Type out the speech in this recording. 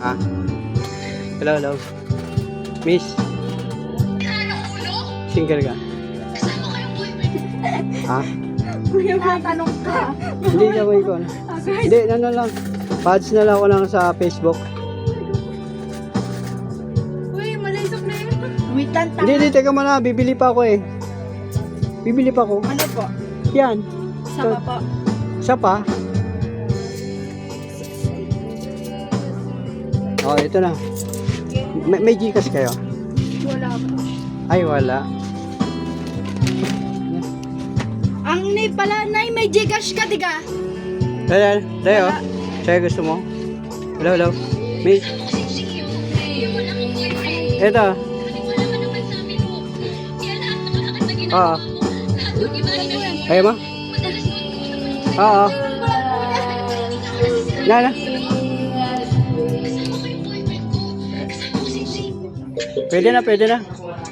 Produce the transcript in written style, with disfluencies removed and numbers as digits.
Ah. Hello, hello. Miss. Single ka? Ah? Kuya, matanong ka. Hindi na ko ikaw. Hindi, ano lang. Pads na lang ako lang sa Facebook. Uy, malaysok na yun. Wait lang, Hindi, hindi, teka muna. Bibili pa ako eh. Bibili pa ako. Ano po? Yan. Sama po. Isa pa. Oh, ito na. May Gcash kayo? Wala po. Ay, wala. Ang nay pala, nay, may Gcash ka, diga? Dahil, Dayo. Sa'yo gusto mo? Hello, hello. Miss. Ito. Oo. Kaya mo? Oo. Na. Pwede na, pwede na.